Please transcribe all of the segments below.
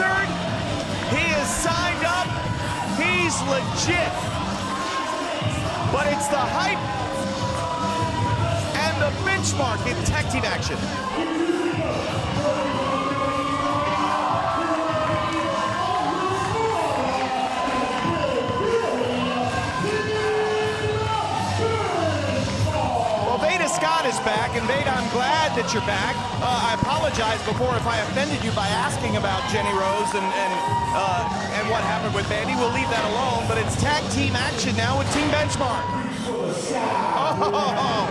answered. He is signed up. He's legit. But it's the hype and the benchmark in tag team action. Scott is back, and Veda, I'm glad that you're back. I apologize before if I offended you by asking about Jenny Rose and what happened with Mandy. We'll leave that alone, but it's tag team action now with Team Benchmark. Oh.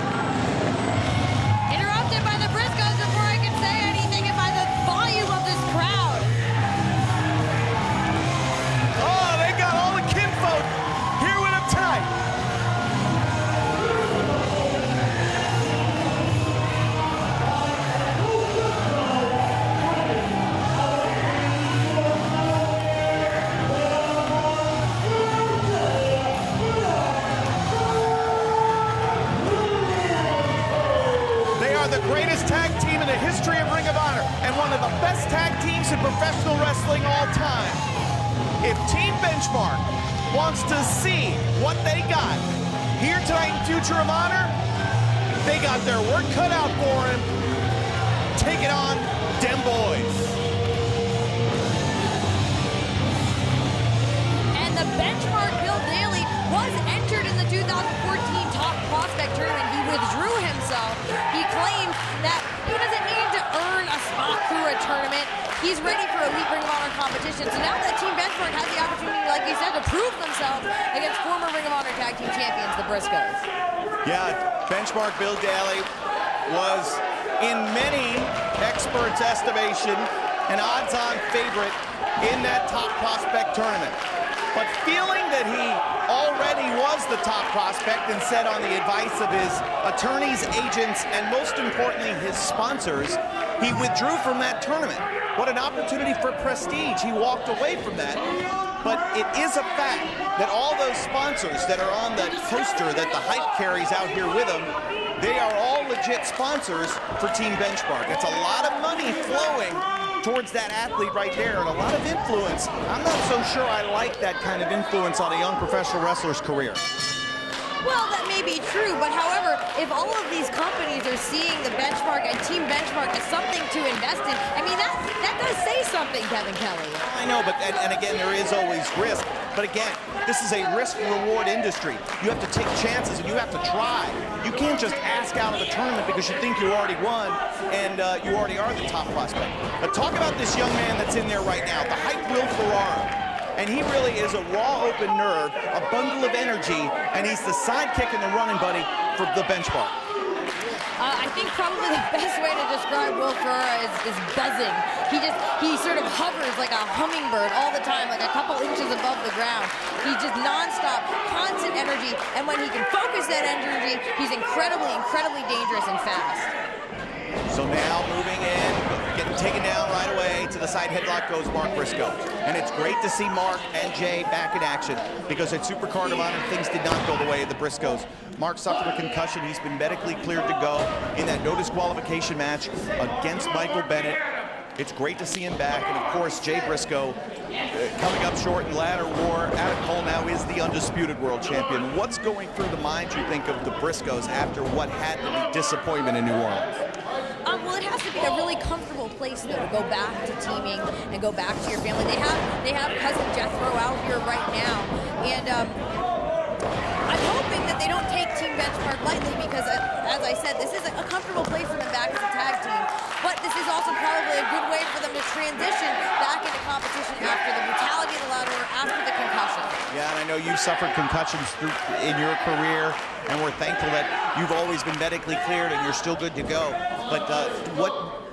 Interrupted by the Briscoes before I can say anything and by the volume of this crowd. Oh, they got all the kinfolk here with them tonight. Greatest tag team in the history of Ring of Honor and one of the best tag teams in professional wrestling all time. If Team Benchmark wants to see what they got here tonight in Future of Honor, they got their work cut out for him. Take it on, dem boys. And the Benchmark Bill Daly was entered in the 2014 Top Prospect Tournament. He withdrew himself. He claimed that he doesn't need to earn a spot through a tournament. He's ready for Elite Ring of Honor competition. So now that Team Benchmark has the opportunity, like you said, to prove themselves against former Ring of Honor Tag Team Champions, the Briscoes. Yeah, Benchmark Bill Daly was, in many experts' estimation, an odds-on favorite in that Top Prospect Tournament. But feeling that he already was the top prospect and said on the advice of his attorneys, agents, and most importantly, his sponsors, he withdrew from that tournament. What an opportunity for prestige. He walked away from that. But it is a fact that all those sponsors that are on that poster that the Hype carries out here with him, they are all legit sponsors for Team Benchmark. It's a lot of money flowing towards that athlete right there, and a lot of influence. I'm not so sure I like that kind of influence on a young professional wrestler's career. Well, that may be true, but however, if all of these companies are seeing the Benchmark and Team Benchmark as something to invest in, I mean, that does say something, Kevin Kelly. I know, but and again, there is always risk. But again, this is a risk-reward industry. You have to take chances and you have to try. You can't just ask out of the tournament because you think you already won and you already are the top prospect. But talk about this young man that's in there right now, the Hype Will Ferrara. And he really is a raw, open nerve, a bundle of energy, and he's the sidekick and the running buddy for the Benchmark. I think probably the best way to describe Will Ferrara is buzzing. He sort of hovers like a hummingbird all the time, like a couple inches above the ground. He's just nonstop, constant energy, and when he can focus that energy, he's incredibly, incredibly dangerous and fast. So now moving in, getting taken down right away. To the side headlock goes Mark Briscoe. And it's great to see Mark and Jay back in action because at Supercard of Honor, things did not go the way of the Briscoes. Mark suffered a concussion. He's been medically cleared to go in that no disqualification match against Michael Bennett. It's great to see him back. And of course, Jay Briscoe coming up short in ladder war. Adam Cole now is the undisputed world champion. What's going through the mind, you think, of the Briscoes after what had to be disappointment in New Orleans? Well, it has to be a really comfortable place, though, to go back to teaming and go back to your family. They have cousin Jethro out here right now, and I'm hoping that they don't take Team Benchmark lightly because, as I said, this is a comfortable place for them back as a tag team. But this is also probably a good way for them to transition back into competition after the brutality of the ladder war, after the concussion. Yeah, and I know you've suffered concussions in your career, and we're thankful that you've always been medically cleared and you're still good to go. But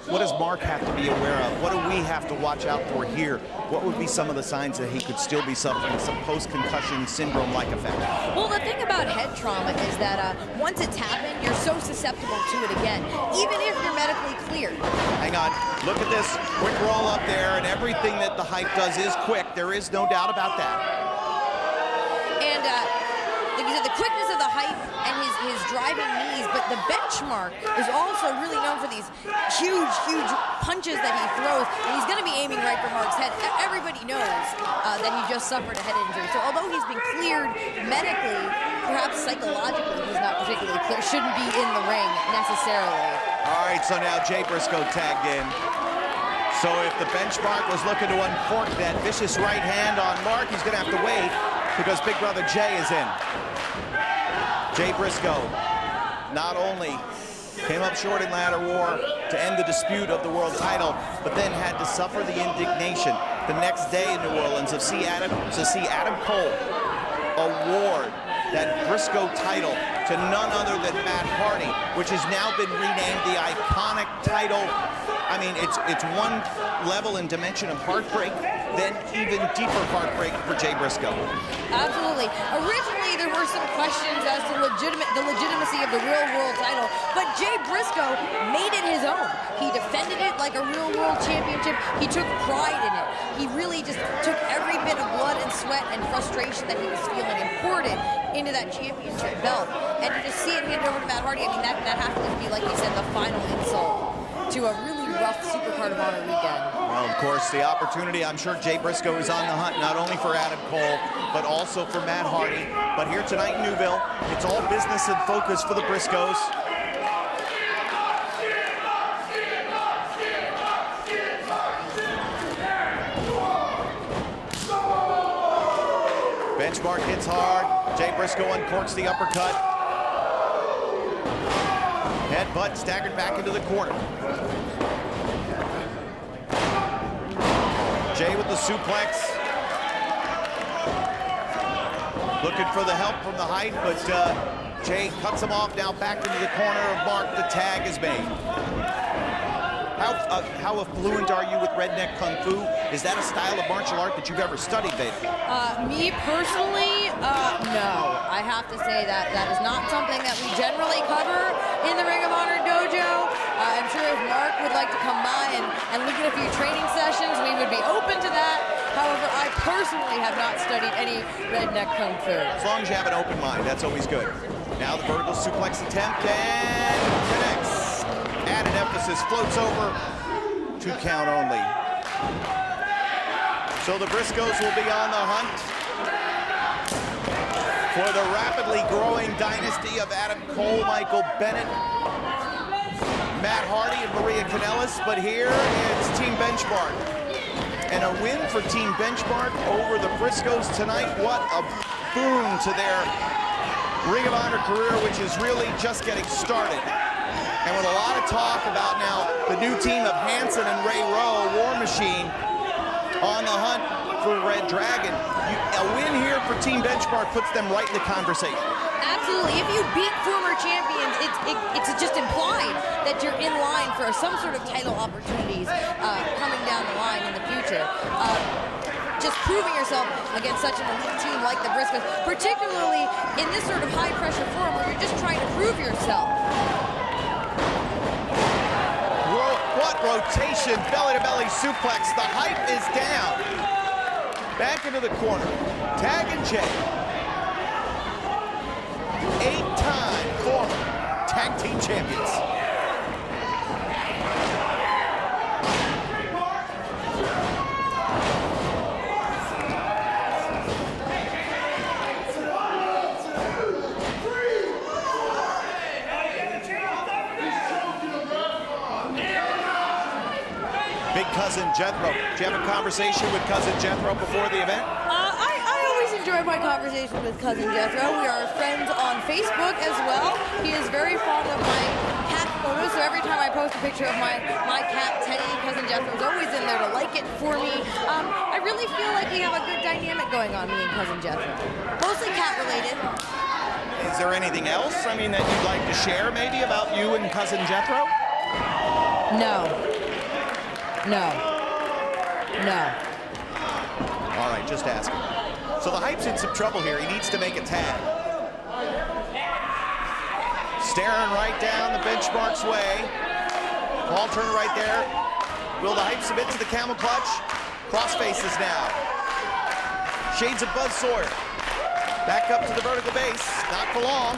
what does Mark have to be aware of? What do we have to watch out for here? What would be some of the signs that he could still be suffering some post-concussion syndrome-like effect? Well, the thing about head trauma is that once it's happened, you're so susceptible to it again, even if you're medically cleared. Hang on, look at this quick roll up there, and everything that the Hype does is quick. There is no doubt about that. And like you said, the quickness of the height and his driving knees, but the benchmark is also really known for these huge punches that he throws, and he's going to be aiming right for Mark's head. Everybody knows that he just suffered a head injury, so although he's been cleared medically, perhaps psychologically he's not particularly clear, shouldn't be in the ring necessarily. All right, so now Jay Briscoe tagged in. So if the benchmark was looking to uncork that vicious right hand on Mark, he's going to have to wait because big brother Jay is in. Jay Briscoe not only came up short in ladder war to end the dispute of the world title, but then had to suffer the indignation the next day in New Orleans to see Adam Cole award that Briscoe title to none other than Matt Hardy, which has now been renamed the iconic title. I mean, it's one level and dimension of heartbreak, then even deeper heartbreak for Jay Briscoe. Absolutely. Originally, there were some questions as to the legitimacy of the real world title, but Jay Briscoe made it his own. He defended it like a real world championship. He took pride in it. He really just took every bit of blood and sweat and frustration that he was feeling and poured it into that championship belt. And to just see it handed over to Matt Hardy, I mean, that has to be, like you said, the final insult to a really rough Supercard of Honor weekend. Well, of course, the opportunity, I'm sure Jay Briscoe is on the hunt, not only for Adam Cole, but also for Matt Hardy. But here tonight in Newville, it's all business and focus for the Briscoes. Benchmark hits hard. Jay Briscoe uncorks the uppercut. Headbutt staggered back into the corner. Jay with the suplex. Looking for the help from the height, but Jay cuts him off now back into the corner of Mark. The tag is made. How affluent are you with redneck kung fu? Is that a style of martial art that you've ever studied, Daly? Me personally, no. I have to say that is not something that we generally cover in the Ring of Honor dojo. I'm sure if Mark would like to come by and look at a few training sessions, we would be open to that. However, I personally have not studied any redneck kung fu. As long as you have an open mind, that's always good. Now the vertical suplex attempt and connects. Added emphasis, floats over, 2 count only. So the Briscoes will be on the hunt for the rapidly growing dynasty of Adam Cole, Michael Bennett, Matt Hardy, and Maria Kanellis. But here it's Team Benchmark. And a win for Team Benchmark over the Briscoes tonight. What a boon to their Ring of Honor career, which is really just getting started. And with a lot of talk about now the new team of Hanson and Ray Rowe, War Machine, on the hunt for Red Dragon, a win here for Team Benchmark puts them right in the conversation. Absolutely. If you beat former champions, it's just implied that you're in line for some sort of title opportunities coming down the line in the future. Just proving yourself against such an elite team like the Briscoes, particularly in this sort of high-pressure forum where you're just trying to prove yourself. What rotation, belly-to-belly suplex. The hype is down. Back into the corner. Tag and Jay. 8-time former tag team champions. Big Cousin Jethro. Did you have a conversation with Cousin Jethro before the event? I always enjoy my conversation with Cousin Jethro. We are friends on Facebook as well. He is very fond of my cat photos, so every time I post a picture of my cat, Teddy, Cousin Jethro is always in there to like it for me. I really feel like we have a good dynamic going on, me and Cousin Jethro. Mostly cat related. Is there anything else, I mean, that you'd like to share maybe about you and Cousin Jethro? No. No. No. All right, just asking. So the Hype's in some trouble here. He needs to make a tag. Staring right down the Benchmark's way. Ball turn right there. Will the Hype submit to the camel clutch? Cross faces now. Shades of Buzz Sawyer. Back up to the vertical base. not for long.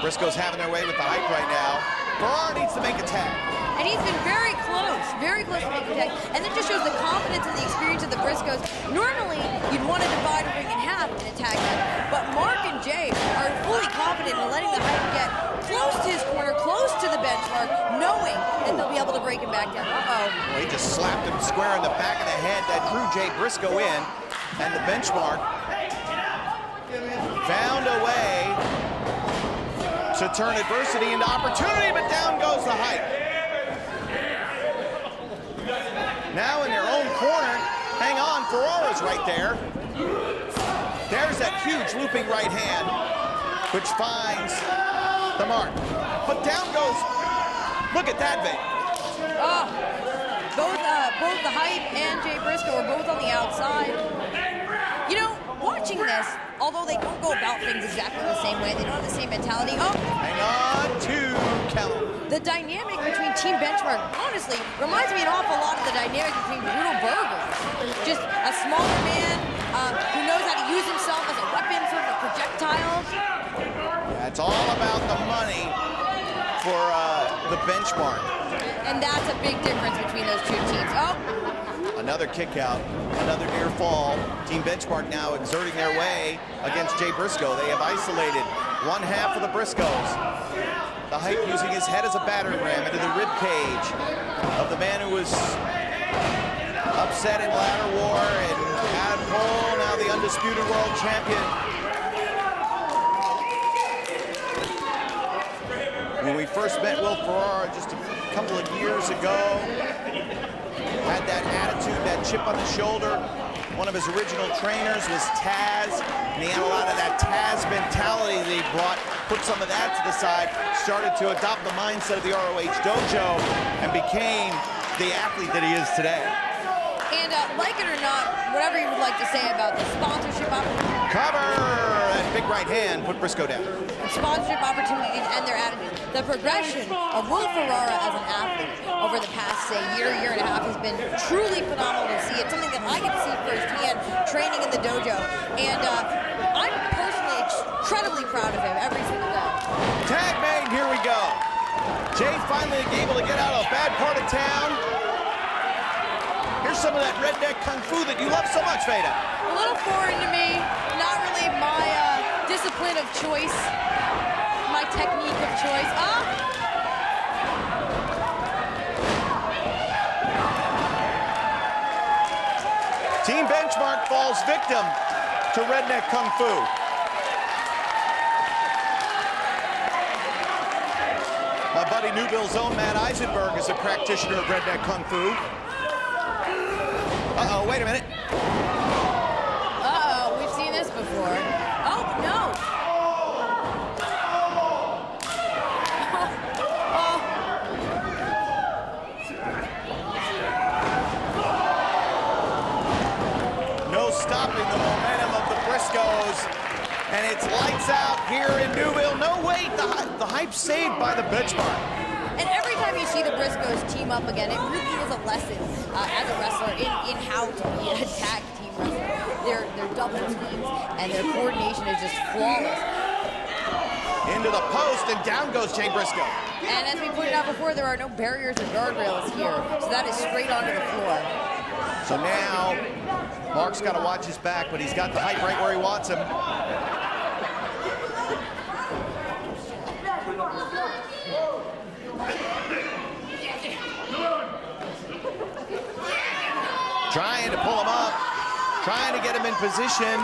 Briscoes having their way with the hype right now. Ferrara needs to make a tag. And he's been very close to making a tag. And that just shows the confidence and the experience of the Briscoes. Normally, you'd want to divide a ring in half in a tag match, but Mark and Jay are fully confident in letting the hype get close to his corner, close to the benchmark, knowing that they'll be able to break him back down. Uh-oh. Well, he just slapped him square in the back of the head. That drew Jay Briscoe in, and the benchmark found a way to turn adversity into opportunity, but down goes the hype. Now in their own corner, hang on, Ferrara's right there. There's that huge looping right hand, which finds the mark. But down goes, look at that, Vane. Both the hype and Jay Briscoe are both on the outside. You know, watching this, although they don't go about things exactly the same way, they don't have the same mentality. Oh, hang on to count. The dynamic between Team Benchmark, honestly, reminds me an awful lot of the dynamic between Brutal Burgers. Just a smaller man who knows how to use himself as a weapon for the projectiles. That's all about the money for the Benchmark. And that's a big difference between those two teams. Oh. Another kick out, another near fall. Team Benchmark now exerting their way against Jay Briscoe. They have isolated one half of the Briscoes. The hype using his head as a battering ram into the rib cage of the man who was upset in ladder war, and Adam Cole, now the undisputed world champion. When we first met Will Ferrara just a couple of years ago, had that attitude, that chip on the shoulder. One of his original trainers was Taz, and he had a lot of that Taz mentality that he brought, put some of that to the side, started to adopt the mindset of the ROH dojo, and became the athlete that he is today. And like it or not, whatever you would like to say about the sponsorship opportunities. Cover! And big right hand put Briscoe down. Sponsorship opportunities and their attitude. The progression of Will Ferrara as an athlete over the past, say, year and a half has been truly phenomenal to see. It's something that I get to see firsthand training in the dojo. And I'm personally incredibly proud of him every single day. Tag made, here we go. Jay finally able to get out of a bad part of town. Here's some of that redneck kung fu that you love so much, Veda. A little foreign to me, not really my discipline of choice, my technique of choice. Team Benchmark falls victim to redneck kung fu. My buddy Newville's own Matt Eisenberg is a practitioner of redneck kung fu. Uh-oh, wait a minute. Uh-oh, we've seen this before. Oh, no. No stopping the momentum of the Briscoes. And it's lights out here in Newville. No, wait, the hype saved by the Benchmark. And every time you see the Briscoes team up again, it really is a lesson as a wrestler in how to be a tag team wrestler. They're double teams, and their coordination is just flawless. Into the post, and down goes Jay Briscoe. And as we pointed out before, there are no barriers or guardrails here, so that is straight onto the floor. So now, Mark's got to watch his back, but he's got the hype right where he wants him. Trying to pull him up, trying to get him in position.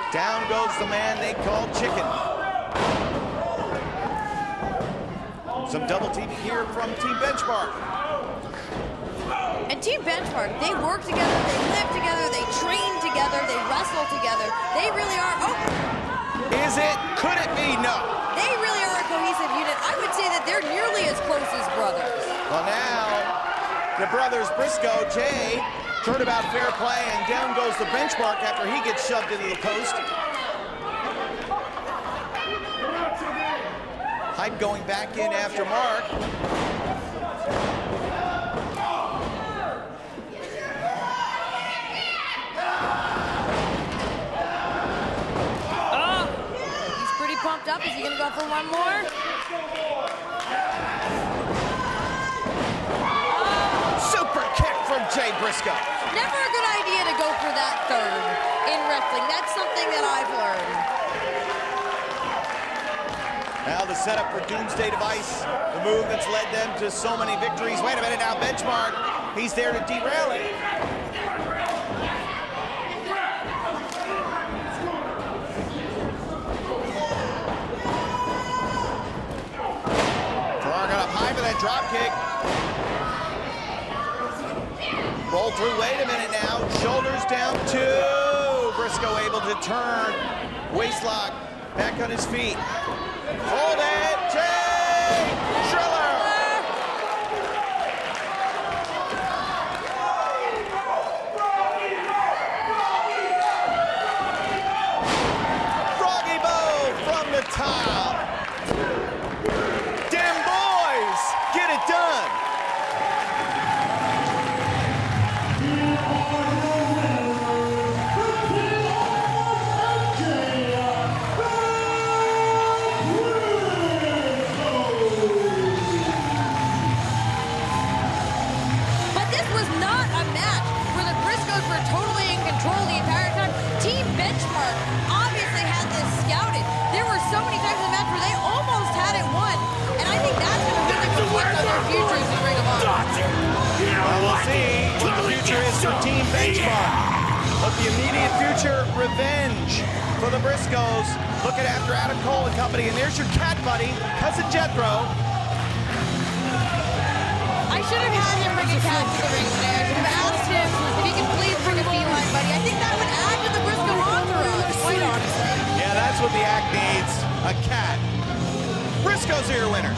Down goes the man they call Chicken. Some double teaming here from Team Benchmark. And Team Benchmark, they work together, they live together, they train together, they wrestle together. They really are, Is it? Could it be? No. They really are a cohesive unit. I would say that they're nearly as close as brothers. Well, now, the brothers Briscoe, Jay, turnabout fair play, and down goes the Benchmark after he gets shoved into the post. Hype going back in after Mark. going for one more? Super kick from Jay Briscoe. Never a good idea to go for that third in wrestling. That's something that I've learned. Now the setup for Doomsday Device, the move that's led them to so many victories. Wait a minute now, Benchmark, he's there to derail it. Ferrara got up high for that drop kick. Roll through, wait a minute now, shoulders down, 2. Briscoe able to turn, waistlock, back on his feet. Hold it, Jay! Driller! Froggy Bow from the top. Damn boys, get it done. Team Benchmark. But the immediate future, revenge for the Briscoes. Looking after Adam Cole and company. And there's your cat buddy, Cousin Jethro. I should have had him bring a cat to the ring today. I should have asked him if he could please bring a feline buddy. I think that would add to the Briscoe entourage, quite honestly. Yeah, that's what the act needs. A cat. Briscoes are your winners.